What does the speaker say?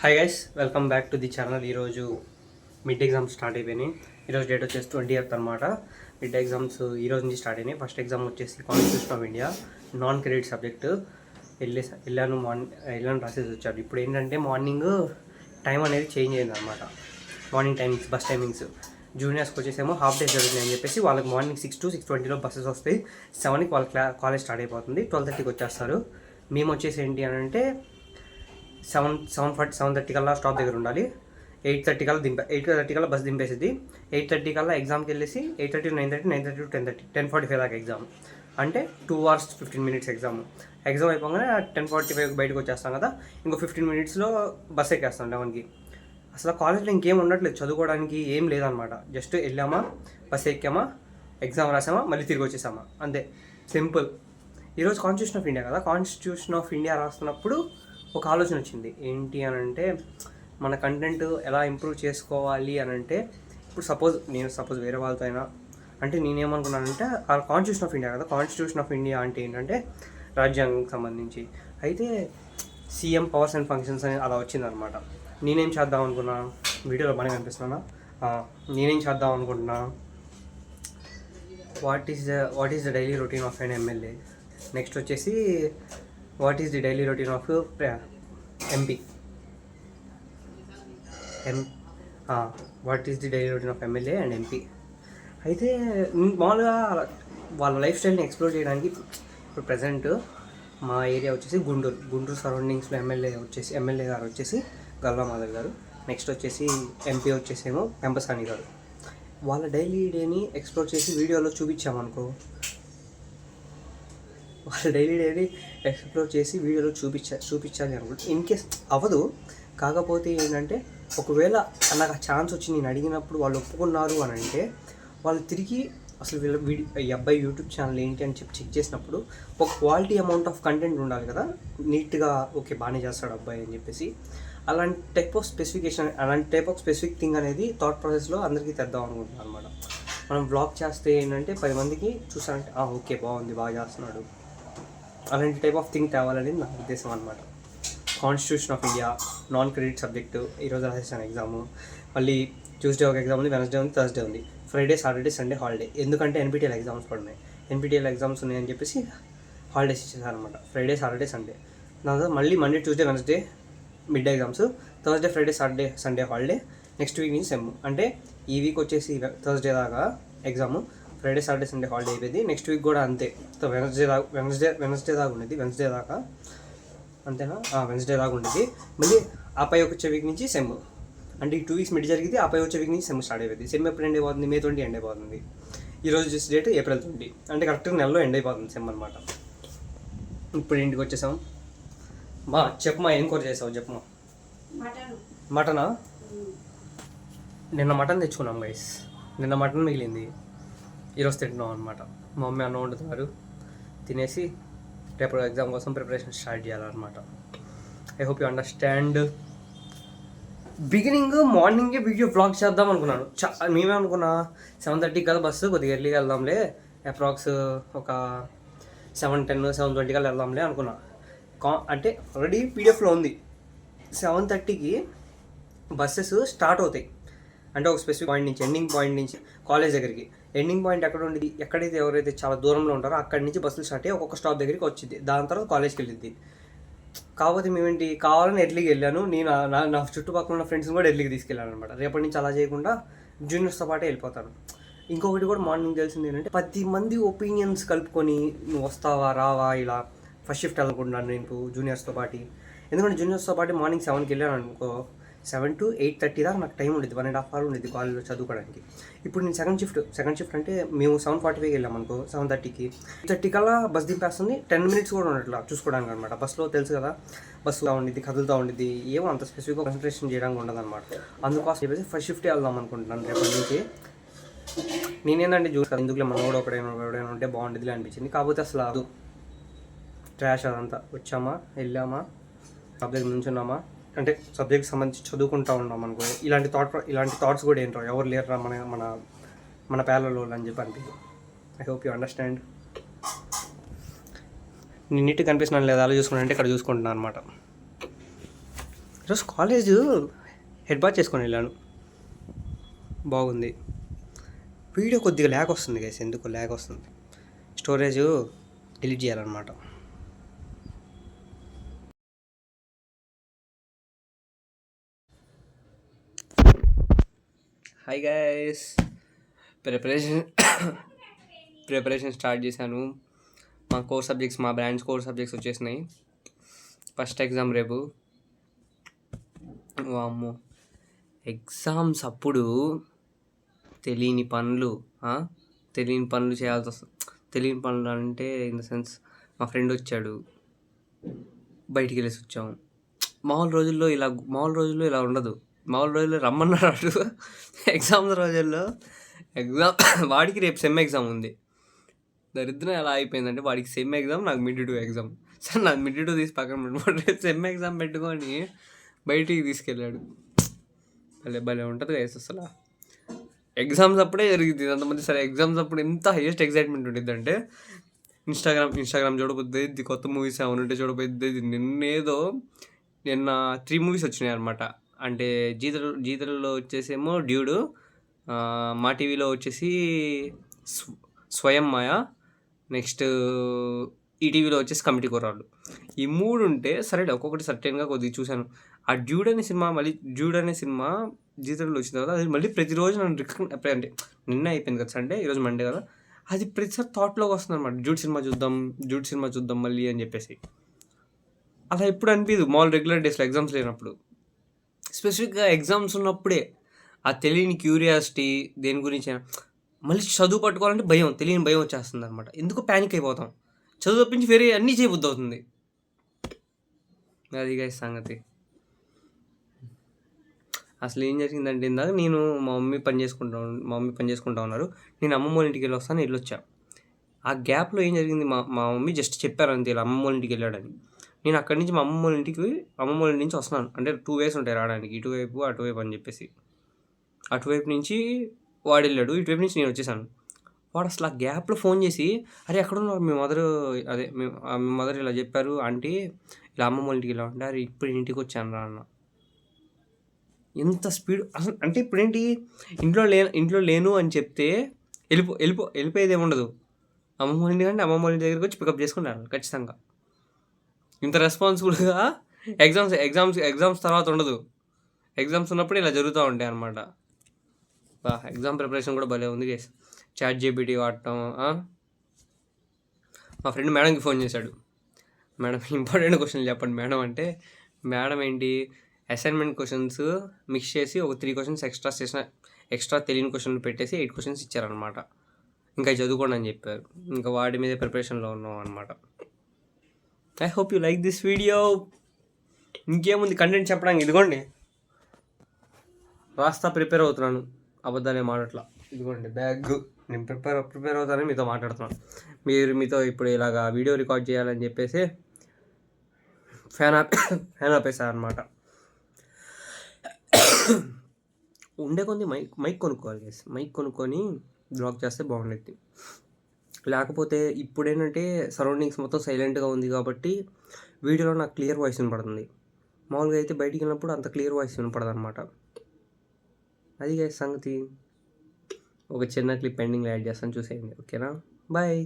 Hi guys, welcome back to the channel. ఈరోజు mid exams start అయిపోయినాయి. ఈరోజు date వచ్చేసి 20th అనమాట. మిడ్ ఎగ్జామ్స్ ఈరోజు నుంచి స్టార్ట్ అయినాయి. ఫస్ట్ ఎగ్జామ్ వచ్చేసి constitution of India, non credit subject. వెళ్ళాను రాసేసి వచ్చాడు. ఇప్పుడు ఏంటంటే మార్నింగ్ టైం అనేది చేంజ్ అయింది అనమాట. మార్నింగ్ టైమింగ్స్, బస్ టైమింగ్స్ జూనియర్స్కి వచ్చేసేమో హాఫ్ డేస్ జరుగుతుంది అని చెప్పేసి వాళ్ళకి మార్నింగ్ 6 to 6:20 బస్సెస్ వస్తాయి. 7కి వాళ్ళ కాలేజ్ స్టార్ట్ అయిపోతుంది. 12:30కి వచ్చేస్తారు. మేము వచ్చేసి ఏంటి అని అంటే 7:30 కల్లా స్టాప్ దగ్గర ఉండాలి. 8:30 కల్లా 8:30 కల్లా బస్ దింపేసింది. 8:30 కల్లా ఎగ్జామ్కి వెళ్ళేసి 8:30 to 9:30, 9:30 to 10:30, 10:45 దాకా ఎగ్జామ్. అంటే 2 hours 15 minutes ఎగ్జామ్ అయిపోగానే 10:45 బయటకు వచ్చేస్తాం కదా. ఇంకో 15 minutesలో బస్ ఎక్కేస్తాం 11కి. అసలు కాలేజ్లో ఇంకేం ఉండట్లేదు, చదువుకోవడానికి ఏం లేదనమాట. జస్ట్ వెళ్ళామా, బస్ ఎక్కామా, ఎగ్జామ్ రాసామా, మళ్ళీ తిరిగి వచ్చేసామా, అంతే, సింపుల్. ఈరోజు కాన్స్టిట్యూషన్ ఆఫ్ ఇండియా కదా. కాన్స్టిట్యూషన్ ఆఫ్ ఇండియా రాస్తున్నప్పుడు ఒక ఆలోచన వచ్చింది. ఏంటి అని అంటే మన కంటెంట్ ఎలా ఇంప్రూవ్ చేసుకోవాలి అని అంటే, ఇప్పుడు సపోజ్ వేరే వాళ్ళతో అయినా అంటే నేనేమనుకున్నానంటే ఆ కాన్స్టిట్యూషన్ ఆఫ్ ఇండియా కదా. కాన్స్టిట్యూషన్ ఆఫ్ ఇండియా అంటే ఏంటంటే రాజ్యాంగం సంబంధించి. అయితే సీఎం పవర్స్ అండ్ ఫంక్షన్స్ అని అలా వచ్చిందనమాట. నేనేం చేద్దాం అనుకున్నా, వీడియోలో బాగా కనిపిస్తున్నానా, నేనేం చేద్దాం అనుకుంటున్నా, what is the daily routine of an MLA. Next వచ్చేసి what is the daily routine of MP. What is the daily routine of MLA and MP. అయితే మామూలుగా వాళ్ళ లైఫ్ స్టైల్ని ఎక్స్ప్లోర్ చేయడానికి ఇప్పుడు ప్రజెంట్ మా ఏరియా వచ్చేసి గుంటూరు సరౌండింగ్స్లో ఎమ్మెల్యే గారు వచ్చేసి గల్లా మాధవ్ గారు. నెక్స్ట్ వచ్చేసి ఎంపీ వచ్చేసేమో పెంపసాని గారు. వాళ్ళ డైలీ డేని ఎక్స్ప్లోర్ చేసి వీడియోలో చూపించామనుకో, వాళ్ళ డైలీ డైలీ ఎక్స్ప్లోర్ చేసి వీడియోలో చూపించాలి అనుకుంటే ఇన్ కేస్ అవ్వదు. కాకపోతే ఏంటంటే ఒకవేళ నాకు ఆ ఛాన్స్ వచ్చి నేను అడిగినప్పుడు వాళ్ళు ఒప్పుకున్నారు అని అంటే వాళ్ళు తిరిగి అసలు ఈ అబ్బాయి యూట్యూబ్ ఛానల్ ఏంటి అని చెప్పి చెక్ చేసినప్పుడు ఒక క్వాలిటీ అమౌంట్ ఆఫ్ కంటెంట్ ఉండాలి కదా. నీట్గా ఓకే బాగానే చేస్తాడు అబ్బాయి అని చెప్పేసి అలాంటి టైప్ ఆఫ్ స్పెసిఫిక్ థింగ్ అనేది థాట్ ప్రాసెస్లో అందరికీ తెద్దాం అనుకుంటున్నాను అనమాట. మనం బ్లాగ్ చేస్తే ఏంటంటే 10 మందికి చూసారంటే ఓకే బాగుంది, బాగా చేస్తున్నాడు, అలాంటి టైప్ ఆఫ్ థింగ్ తేవాలని నా ఉద్దేశం అనమాట. Constitution of India non credit subject ఈరోజు రాసేసాను ఎగ్జాము. మళ్ళీ ట్యూస్డే ఒక ఎగ్జామ్ ఉంది, వెనస్డే ఉంది, థర్స్డే ఉంది, ఫ్రైడే, సాటర్డే, సండే హాలిడే. ఎందుకంటే ఎన్పిటిఎల్ ఎగ్జామ్స్ పడినాయి. ఎన్పిటిఎల్ ఎగ్జామ్స్ ఉన్నాయని చెప్పేసి హాలిడేస్ ఇచ్చేసారు అనమాట. Friday, Saturday, Sunday. దాని తర్వాత మళ్ళీ Monday, Tuesday, Wednesday mid exams, Thursday, Friday, Saturday, Sunday holiday. Next week నుంచి సెమ్. అంటే ఈ వీక్ వచ్చేసి థర్స్డే దాకా exam, Friday, Saturday, Sunday holiday అయిపోయింది. నెక్స్ట్ వీక్ కూడా అంతే. వెనస్డే దాకా ఉండేది, వెనస్డే దాకా అంతేనా, వెనస్డే దాకా ఉండేది. మళ్ళీ ఆపై వచ్చే వీక్ నుంచి సెమ్. అంటే ఈ 2 weeks మిడ్ జరిగింది, ఆపై వచ్చే వీక్ నుంచి సెమ్ స్టార్ట్ అయిపోయింది. సెమ్ ఎప్పుడు ఎండ్ అయిపోతుంది? May 20 ఎండ్ అయిపోతుంది. ఈరోజు జస్ట్ డేట్ April 20. అంటే కరెక్ట్గా నెలలో ఎండ్ అయిపోతుంది సెమ్ అనమాట. ఇప్పుడు ఇంటికి వచ్చేసాం. చెప్పమా, ఏం కూర చేసావు చెప్పమా. మటనా? నిన్న మటన్ తెచ్చుకున్నాం గైస్. నిన్న మటన్ మిగిలింది, ఈరోజు తింటున్నాం అనమాట. మా మమ్మీ అన్నం వండుతున్నారు, తినేసి రేపు ఎగ్జామ్ కోసం ప్రిపరేషన్ స్టార్ట్ చేయాలన్నమాట. I hope you understand. మార్నింగే వీడియో బ్లాగ్ చేద్దాం అనుకున్నాను. మేమే అనుకున్నా 7:30 కదా బస్సు, కొద్దిగా ఎర్లీగా వెళ్దాంలే, అప్రాక్స్ ఒక 7:10, 7:20 కల్లా వెళ్దాంలే అనుకున్నా. అంటే ఆల్రెడీ పీడిఎఫ్లో ఉంది 7:30కి బస్సెస్ స్టార్ట్ అవుతాయి. అంటే ఒక స్పెసిఫిక్ పాయింట్ నుంచి, ఎండింగ్ పాయింట్ నుంచి కాలేజ్ దగ్గరికి. ఎండింగ్ పాయింట్ ఎక్కడ ఉండేది, ఎక్కడైతే ఎవరైతే చాలా దూరంలో ఉంటారో అక్కడి నుంచి బస్సులు స్టార్ట్ అయ్యి ఒక్కొక్క స్టాప్ దగ్గరికి వచ్చింది. దాని తర్వాత కాలేజ్కి వెళ్ళింది. కాకపోతే మేమేంటి కావాలని ఎర్లీకి వెళ్ళాను. నేను నా చుట్టుపక్కల ఉన్న ఫ్రెండ్స్ని కూడా ఎర్లీకి తీసుకెళ్ళాను అనమాట. రేపటి నుంచి అలా చేయకుండా జూనియర్స్తో పాటే వెళ్ళిపోతాను. ఇంకొకటి కూడా మార్నింగ్ తెలిసింది ఏంటంటే 10 మంది ఒపీనియన్స్ కలుపుకొని నువ్వు వస్తావా రావా, ఇలా ఫస్ట్ షిఫ్ట్ వెళ్ళకుంటున్నాను నేను జూనియర్స్తో పాటు. ఎందుకంటే జూనియర్స్తో పాటు మార్నింగ్ 7కి వెళ్ళాను అనుకో, 7 to 8:30 దాకా నాకు టైం ఉండేది. 1.5 hour ఉండేది కాలేజ్లో చదువుకోవడానికి. ఇప్పుడు నేను సెకండ్ షిఫ్ట్ అంటే మేము 7:45 వెళ్ళాం అనుకో, 7:30కి 8:30 కల్లా బస్ దింపేస్తుంది. 10 minutes కూడా ఉండట్లా చూసుకోవడానికి అనమాట. బస్సులో తెలుసు కదా, బస్సులో ఉండిద్ది, కదులుతూ ఉండిద్ది, ఏమో అంత స్పెసిఫిక్గా కాన్సన్ట్రేషన్ చేయడానికి ఉండదు అనమాట. అందుకోసం చెప్పేసి ఫస్ట్ షిఫ్ట్ వెళ్దాం అనుకుంటున్నాను రేపటి నుంచి. నేనేంటంటే చూసాను ఎందుకులే మనోడు ఒకడైనా ఉంటే బాగుండేదిలే అనిపించింది. కాకపోతే అసలు అది ట్రాష్ అదంతా. వచ్చామా, వెళ్ళామా, సబ్జెక్ట్ నుంచున్నామా, అంటే సబ్జెక్ట్కి సంబంధించి చదువుకుంటూ ఉన్నాం అనుకో, ఇలాంటి థాట్స్ కూడా ఏంటో ఎవరు లేరురా మన పేర్లలో అని చెప్పి అనిపించింది. I hope you understand. నేను నీట్గా కనిపిస్తున్నాను లేదా అలా చూసుకుంటే ఇక్కడ చూసుకుంటున్నాను అనమాట. ఈరోజు కాలేజ్ హెడ్ బాత్ చేసుకొని వెళ్ళాను, బాగుంది. వీడియో కొద్దిగా ల్యాగ్ వస్తుంది గైస్, ఎందుకు ల్యాగ్ వస్తుంది, స్టోరేజ్ డిలీట్ చేయాలన్నమాట. హాయ్ గైస్, ప్రిపరేషన్ స్టార్ట్ చేశాను. మా బ్రాంచ్ కోర్ సబ్జెక్ట్స్ వచ్చేసినాయి. ఫస్ట్ ఎగ్జామ్ రేపు. వామ్మో, ఎగ్జామ్స్ అప్పుడు తెలియని పనులు చేయాల్సి వస్తుంది. తెలియని పనులు అంటే ఇన్ ద సెన్స్, మా ఫ్రెండ్ వచ్చాడు, బయటికి వెళ్ళేసి వచ్చాము. మామూలు రోజుల్లో ఇలా ఉండదు. మామూలు రోజుల్లో రమ్మన్నాడు. ఎగ్జామ్స్ రోజుల్లో వాడికి రేపు సెమ్ ఎగ్జామ్ ఉంది. దరిద్రం ఎలా అయిపోయిందంటే, వాడికి సెమ్ ఎగ్జామ్, నాకు మిడ్ 2 ఎగ్జామ్. సార్ నాకు మిడ్ 2 తీసి పక్కన పెట్టుకోండి, రేపు సెమ్ ఎగ్జామ్ పెట్టుకొని బయటికి తీసుకెళ్ళాడు. భలే ఉంటుంది కదా అసలు. ఎగ్జామ్స్ అప్పుడే జరిగింది అంతమంది. సరే, ఎగ్జామ్స్ అప్పుడు ఎంత హైయెస్ట్ ఎగ్జైట్మెంట్ ఉంటుంది అంటే, ఇన్స్టాగ్రామ్ చూడబోద్ది, కొత్త మూవీస్ ఏమైనా ఉంటే చూడబోద్ది. నిన్న 3 మూవీస్ వచ్చినాయి అనమాట. అంటే జీతలలో వచ్చేసేమో డ్యూడు, మా టీవీలో వచ్చేసి స్వయం మాయ, నెక్స్ట్ ఈటీవీలో వచ్చేసి కమిటీ కుర్రాళ్ళు. ఈ 3 ఉంటే సరే, ఒక్కొక్కటి సర్టెన్గా కొద్దిగా చూశాను. ఆ డ్యూడ్ అనే సినిమా జీతలలో వచ్చిన తర్వాత అది మళ్ళీ ప్రతిరోజు నన్ను అంటే నిన్న అయిపోయింది కదా సండే, ఈరోజు మండే కదా, అది ప్రతిసారి థాట్లోకి వస్తుంది అనమాట. డ్యూడ్ సినిమా చూద్దాం మళ్ళీ అని చెప్పేసి. అలా ఎప్పుడు అనిపించదు మామూలు రెగ్యులర్ డేస్లో, ఎగ్జామ్స్ లేనప్పుడు. స్పెసిఫిక్గా ఎగ్జామ్స్ ఉన్నప్పుడే ఆ తెలియని క్యూరియాసిటీ దేని గురించి, మళ్ళీ చదువు పట్టుకోవాలంటే తెలియని భయం వచ్చేస్తుంది అనమాట. ఎందుకు ప్యానిక్ అయిపోతాం, చదువు తప్పించి వేరే అన్నీ చేయబుద్ధి అవుతుంది. అది గైస్ సంగతి. అసలు ఏం జరిగిందంటే, ఇందాక నేను మా మమ్మీ పని చేసుకుంటా ఉన్నారు. నేను అమ్మమ్మ వాళ్ళ ఇంటికి వెళ్ళి వస్తాను, వెళ్ళొచ్చా. ఆ గ్యాప్లో ఏం జరిగింది, మా మమ్మీ జస్ట్ చెప్పారు అంతే, ఇలా అమ్మమ్మ వాళ్ళ ఇంటికి వెళ్ళాడని. నేను అక్కడి నుంచి మా అమ్మమ్మ వాళ్ళ నుంచి వస్తున్నాను. అంటే 2 ways ఉంటాయి రావడానికి, ఇటువైపు అటువైపు అని చెప్పేసి. అటువైపు నుంచి వాడు వెళ్ళాడు, ఇటువైపు నుంచి నేను వచ్చేసాను. వాడు అసలు ఆ గ్యాప్లో ఫోన్ చేసి, అరే ఎక్కడున్నారు, మీ మదర్ ఇలా చెప్పారు ఆంటీ, ఇలా అమ్మమ్మ వాళ్ళ ఇంటికి ఇలా ఉంటే, అరే ఇప్పుడు ఇంటికి వచ్చాను రా అన్న. ఎంత స్పీడ్ అసలు అంటే, ఇప్పుడేంటి, ఇంట్లో లేను అని చెప్తే వెళ్ళిపోయేది ఏముండదు. అమ్మమ్మ వాళ్ళ ఇంటి కంటే అమ్మమ్మ వాళ్ళ ఇంటి దగ్గరికి వచ్చి పికప్ చేసుకుని ఖచ్చితంగా. ఇంత రెస్పాన్సిబుల్గా ఎగ్జామ్స్ తర్వాత ఉండదు. ఎగ్జామ్స్ ఉన్నప్పుడు ఇలా జరుగుతూ ఉంటాయి అన్నమాట. ఎగ్జామ్ ప్రిపరేషన్ కూడా భలే ఉంది గైస్. ChatGPT వాడటం. మా ఫ్రెండ్ మేడంకి ఫోన్ చేశాడు, మేడం ఇంపార్టెంట్ క్వశ్చన్లు చెప్పండి మేడం అంటే, మేడం ఏంటి, అసైన్మెంట్ క్వశ్చన్స్ మిక్స్ చేసి ఒక 3 questions ఎక్స్ట్రా తెలియని క్వశ్చన్లు పెట్టేసి 8 questions ఇచ్చారనమాట. ఇంకా చదువుకోండి అని చెప్పారు. ఇంకా వాటి మీద ప్రిపరేషన్లో ఉన్నాం అనమాట. I hope you like this video. ఇంకేముంది కంటెంట్ చెప్పడానికి, ఇదిగోండి ప్రిపేర్ అవుతున్నాను, అబద్ధాలే మాటట్లా. ఇదిగోండి బ్యాగ్, నేను ప్రిపేర్ అవుతానని మీతో మాట్లాడుతున్నాను. మీతో ఇప్పుడు ఇలాగా వీడియో రికార్డ్ చేయాలని చెప్పేసి ఫ్యాన్ ఆపేసాను అనమాట. ఉండే కొంది మైక్ కొనుక్కోవాలి గైస్. మైక్ కొనుక్కొని బ్లాగ్ చేస్తే బాగుండేది. లేకపోతే ఇప్పుడు ఏంటంటే సరౌండింగ్స్ మొత్తం సైలెంట్గా ఉంది కాబట్టి వీడియోలో నాకు క్లియర్ వాయిస్ వినపడుతుంది. మామూలుగా అయితే బయటికి వెళ్ళినప్పుడు అంత క్లియర్ వాయిస్ వినపడదు అనమాట. అది గైస్ సంగతి. ఒక చిన్న క్లిప్ ఎండింగ్లో యాడ్ చేస్తాను, చూసేయండి. ఓకేనా, బాయ్.